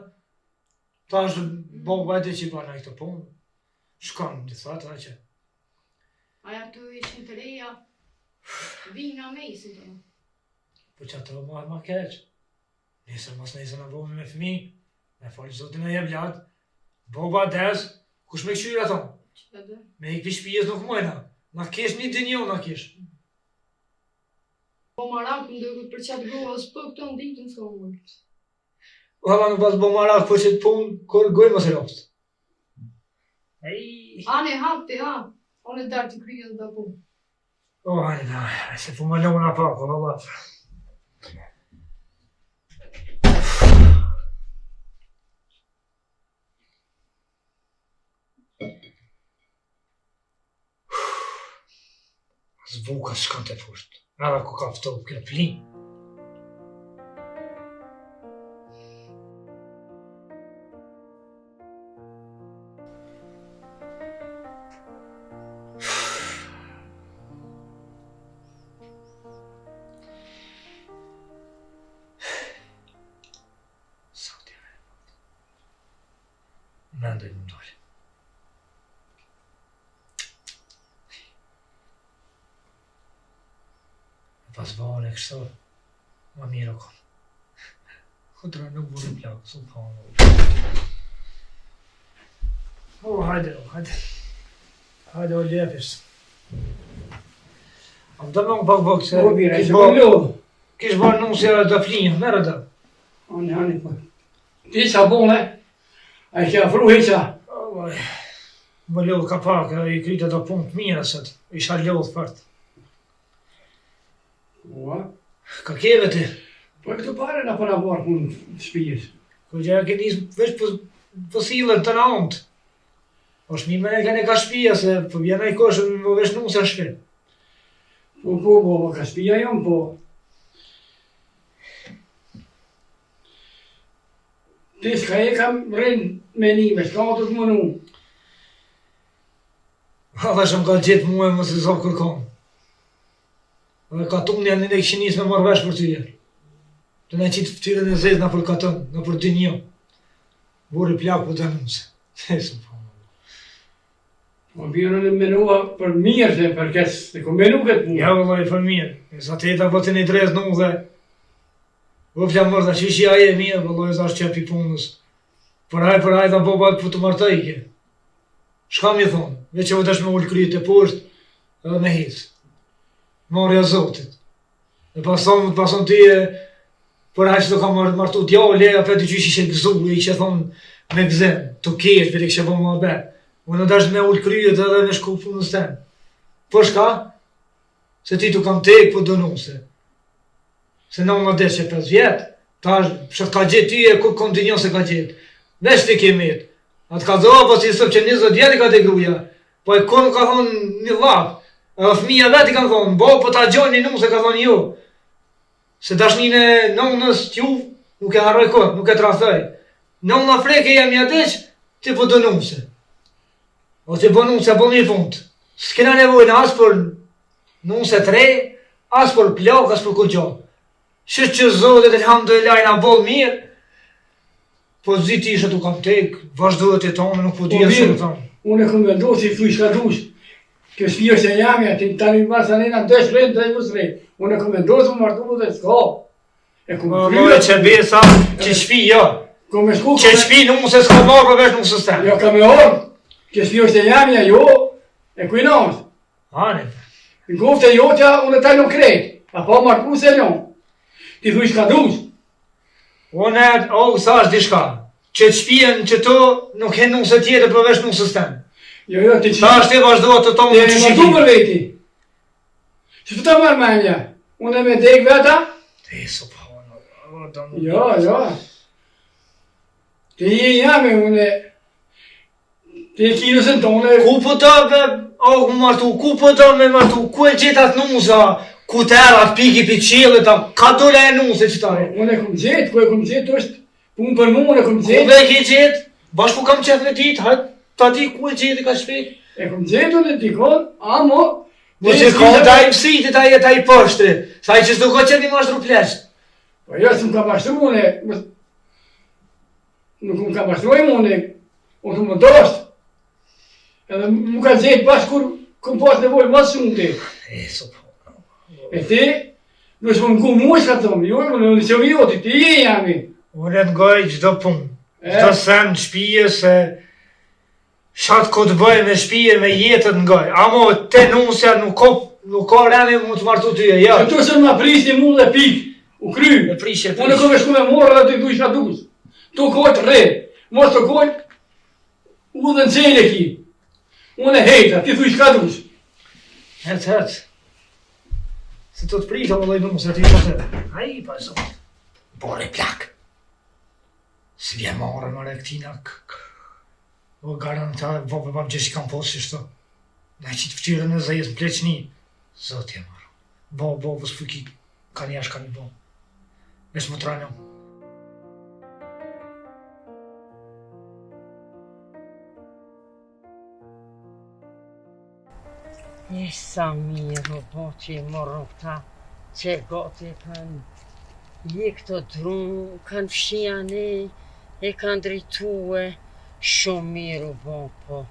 ta është baba e dhe që i bana i këtë punë. Shkanë, të thatë, a që. Aja të ishin të reja, vina me isin të në. Po që ato ma keq. Nesër mos nesër në bomi me fëmi, me falë zotin e jeblat, baba des, kush me këshyri ato? Që dhe? Me i pishpijes nuk mojna, na kesh një dinjo na kesh. Po marak më dërgut për qatë goha, s'po këto në ditë në thonë. Hala në pas bo marak për që të punë, kërë gojnë mësë raftë. Ane hapte, ha? Ane darë të kryjën dhe punë. O, hajde da, se po më lëmë në pako, hala. Zvuka shkën të poshtë, edhe ku ka fëtohë këtë plinë. Mendoj më dojë. Pas vane kështu, ma mirë o kom. Këtëra nuk bërë plakë, su panë. O, hajde, hajde o lepis. A më dëmë më pak bëgë se... O, mira, se më lo. Kishë bërë nusja dhe flinjë, merë dhe. Ani, po. Ti sa bone, a që afru heqa. Më lodhë ka pak, i kryte do punë të mire, se isha lodhë përt. Ua, Ka keve ti? po këtu pare na përna bërë punë të shpijes. Ko që e ke njësë veç për silën të në ondë. O shmi me ne ka shpia, se për vjena i koshë më veç nusja shpi. Po, ka shpija jam, po. Ti s'ka e kam rrinë menime, s'ka të të mënu. Dhe shumë ka gjithë muë më se zovë kërkom. Dhe katunë janë një këshë njësë me marrë vesh për tyje. Të ne qitë ftyrën e zezë në për katunë, në për dy një. Buri plakë për të nëmëse. Po bjërë në menua për mirë se për kësë, të ku menu këtë punë. Ja, vëllaj, për mirë. E sa teta për të një drejtë në dhe. Vëfja mërë, që ishi aje mirë, vëllaj, zash qepi punës. Për haj, ta bobat për të martajke. Shka mi thonë, veç që vëtesh me ullë kryet e poshtë, edhe me hisë. Marja Zotit. E pason ty e, për haj që të ka martu djale, apë të që ishe gëzurë, i që thonë me gëzem, të kesh, për i kështë bo më abet. Unë dash me ullë kryet edhe me shku punës temë. Për shka? Se ti tu kam tek për dënuse. Se në unë deshe 5 vjetë, ta që ka gjithë ty e ku kontinjon se ka gjithë. Vesh ti kemit. Atë ka dhoa pas i sëpë që 20 vjetë ka te gruja. Po e konë ka thonë një lapë. Edhe fëmija vetë i kanë thonë, bo po ta gjojnë një nuse ka thonë jo. Se dashnine nonës t'ju nuk e harroj kot, nuk e trafej. Nona freke jam ja deq, ti po dënuse. O që bënu se bo një fund. s'kena nevojnë as për nuse të re, as për plak, as për kogjo. Që Zotit elhamdulillah na boll mirë, po ziti ishe tu kam tek, vazhdohet e tonë, nuk po dhja se në tonë. Unë e kom vendohë si thuj shka dush. Kjo shpia është e jamja, tani marsanina dësh rejnë, dësh mos rejnë. Unë e kom vendohë se më martu dhe s'ka. E kom Moj që besa, që shpi, jo. Kom e shku, Që shpi nuk se s'ka marrë përveç nuk se s'ten. jo kam e orë. Kjo shpia është e jamja, jo. E kujnasë. Hane. Në kofte jotja, unë e taj nuk krejt. A pa martu se njën. Ti thuj shka dush. Unë sa është dishka, që të shpijen që to nuk hen nuse tjetër përveç nuk se s'ten. Jo, ti që... Ta është e vazhdohet të tonë Ti që e martu shpi. për veti. Që të ta marrë menja? Unë e me dek veta? Te subhanallah, Jo, jo. Ti je jame, unë e... Ti e kinusën tonë... Ku po ta ku martu, ku po ta me martu, ku e gjetat nusa, ku terat, piki pi qilët, ka dole e nuse qëtare. Unë e kom gjetë, ku e kom gjetë është punë për mu, unë e kom Ku gjetë. dhe e ke gjetë, bashku kam qef me ditë, hajtë, ta di ku e gjetë ka shpejt. E kom gjetë unë e tikon, amo... Po që ka ta i pësitit, ta i pështri, sa i që s'do ka qenë i mashtru plesht. Po jo, s'm ka mashtru unë e... Nuk më ka mashtru e unë e... Unë të më dosht. Edhe më ka gjetë bashkë kur këm pas nevoj mas shumë ti. E, subhanallah. E ti, nuk më ku mu shka tëmë, jo, unë që mi joti, ti je jami. Unë e ngoj gjdo punë, gjdo sen shpije se... Shatë ko të bëj me shpije, me jetët ngoj. Amo, te nusja nuk ka remi mu të martu tyje, jo. E tu se më prisni mu dhe pik, u kry. Me prishje, Unë e kom e shku me morë dhe të dush ka dush. Tu kohët re, mos të kohët, u dhe në qenje ki. Unë e hejta, ti dush ka dush. Hec. Se të prishë, më dojnë se ti të të. Aji, pa e sot. Bore plak. Si vje marë më rektina. O garanta, vopë babë gjesh i kam posë shto. Na që të fëtyrën e zëjes më pleqni. Zot je marë. Bo, vës fuki. Ka një ashka një bo. Mes më trajnë. E sa mirë, po që i morën këta, që gati kanë je këto drunë, kanë fshiane, e kanë drejtue, shumë mirë u bon, po,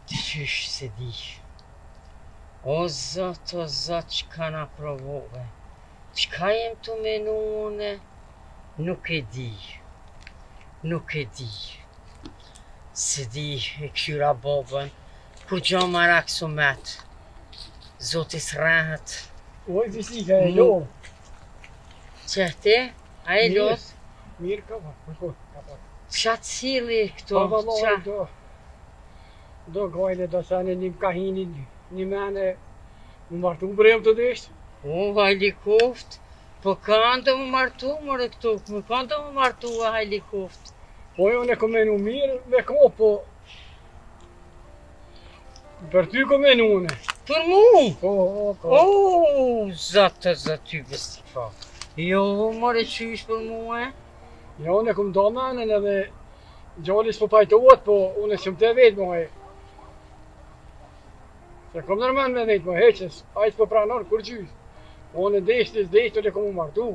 të qysh se di. O Zot, që kanë aprovove, qka jem të menune, nuk e di, se di e këshyra bobën, kur gjo marak su met, Zotis rahat. Oj, fisika e jo. Që ti, a e lot, Mirë ka pa, qa cili këto, Po vallaj qa, do gajle do sani një kahini një mene më martu brem të deshtë. o, hajlikoft, po kanë të më martu, more këtu, kanë të më martu a hajlikoft. Po jo ne komenu mirë me ko, po për ty komenu une. Për mu, Po, o, Zotë ty bestifa. Jo, more qysh për mu, e? Jo, ne kom do menen edhe gjallis po pajtohet, po une s'jom të vetë mo e. Se kom nërmen me vetë mo heqës, ajtë po pranon kur gjys. Une deshtis, deshtur e kom u martu.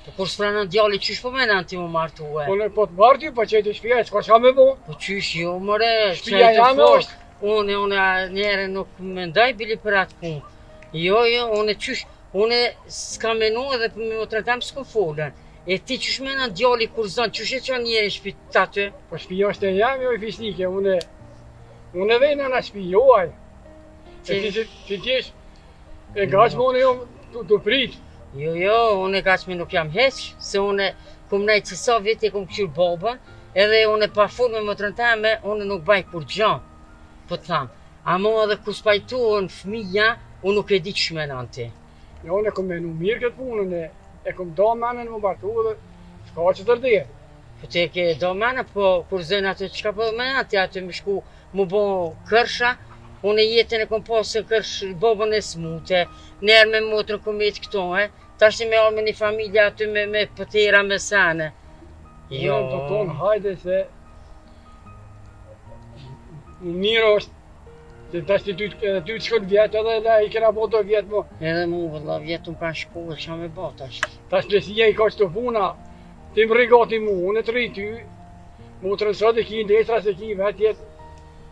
Po kur s'pranon djalli, qysh po menan ti më martu, e? Une po të martu, po që e të shpia, s'ka qa me bo. Po qysh jo, more, Shpia jame është. Unë njerë nuk mendoj bili për atë punë. Jo, unë qysh, unë s'ka menu edhe për me më tretam s'ko folën. E ti qysh menan djalli kur zonë, qysh e që njerë në shpit të aty? Po shpia është e jam, jo i fisnike, une vejnë në shpi, joaj. E ti që tjesh, e gaqë më une jo të prit. Jo, unë e gaqme nuk jam heq, se unë kum nejtë që sa vite kum këshur babën, edhe unë pa full me më trentame, unë nuk baj kur gjanë, po të thamë. Amo edhe kur s'pajtuën fëmija, unë nuk e di që menan ti. Jo, unë e kom menu mirë këtë punën, e kom do menen më bartu dhe s'ka që tërdje. Po ti e ke do mene, po kur zënë atë qka po menan ti aty më shku më bo kërsha, unë e jetën e kom pasë kërsh babën e smute, njerë me motrën kom jetë këto, tash me arë me një familje aty me pëtera me sene. Jo. Unë të tonë hajde se mirë është Se tash ty të shkon vjetë edhe la I kena bo 2 vjetë mo. Edhe mu vëlla vjetë më kanë shku e qa me bo tash. Tash nësi je I ka qëto puna, ti më rigati mu, unë të rri ty, mu të rënsat e ki ndesra se ki vetë jetë.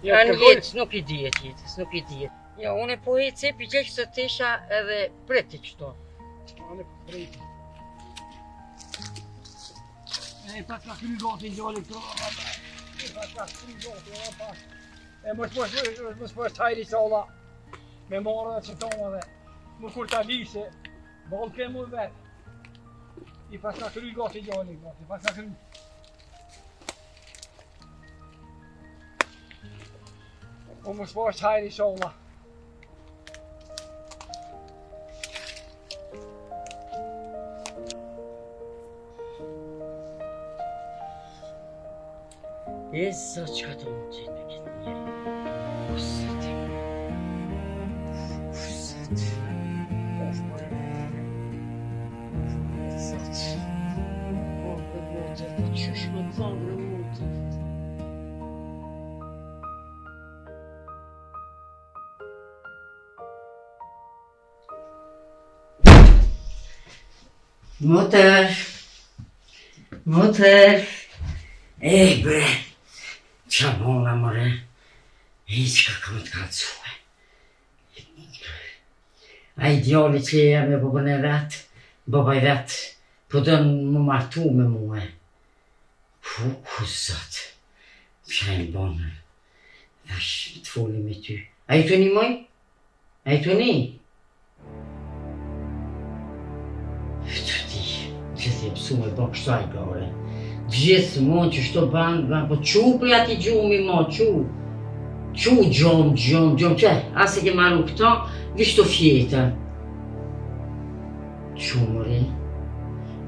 Në letë s'nuk I dijet jetë, s'nuk I dijet. Jo, unë po e cepi që të tesha edhe preti qëto. Anë preti. E pas ka kry gati njëllë këto, e pas ka kry gati, e pas. E më s'posh tajri sola, me marrë dhe që tonë dhe, më kur ta lise, bolë ke më vetë. I pas ka kry gati njëllë gati, pas ka kry. O më s'posh tajri sola. E sa që ka të më qenë me këtë njeri. Usët. Usët. Usët. O, për motë, po qysh me thonë në motë. Motër. Motër. Ej bre. Qa bona mëre, hiq ka kam të kalcue. A I djali që e me babën e vetë, baba I vetë, po dënë më martu me muhe. Zot, qa I bonë, thash të foli me ty. A I të një moj? A I të një? Të ti, që ti e pësu me bo kështu a I gore. Gjithë mon që shto banë, po qu për ati gjumi mo, qu gjom, që, asë ke marru këto, vi shto fjetër. Qu mëri,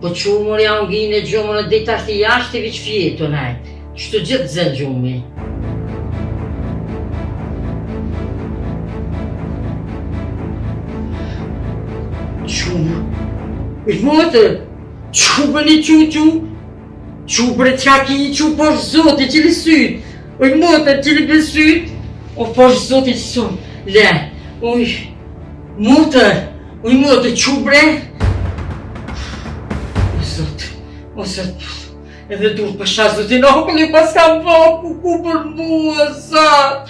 po qu mëri angine gjumën e dit ashtë I jashtë vi që fjetër, nej, qëto gjithë zë gjumi. Qu, I motër, qu bëni qu, Qu bre qa ki qu posh zoti qili syt, oj motër qili për syt, o posh zoti qëson, le, oj motër, qu bre, o zot, edhe dur përsha zotin okli pas kam po ku për mu, o zot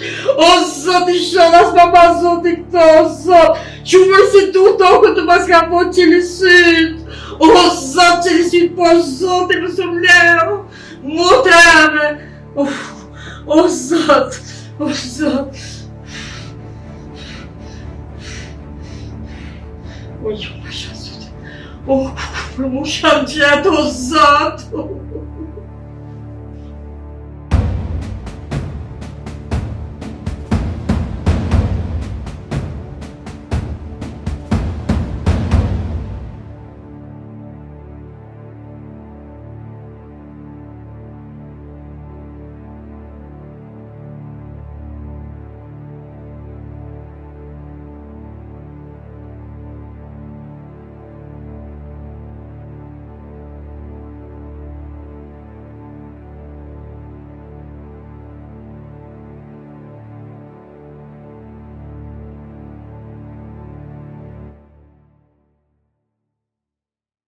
I sholas ma ma zoti këto, o zot, qu bre se dur të okli të pas kam po qili syt, o zot që li sytë po zot e mësëm leo, motra eme, o zot, o ju pasha zot, o për mu shanë gjetë o zot,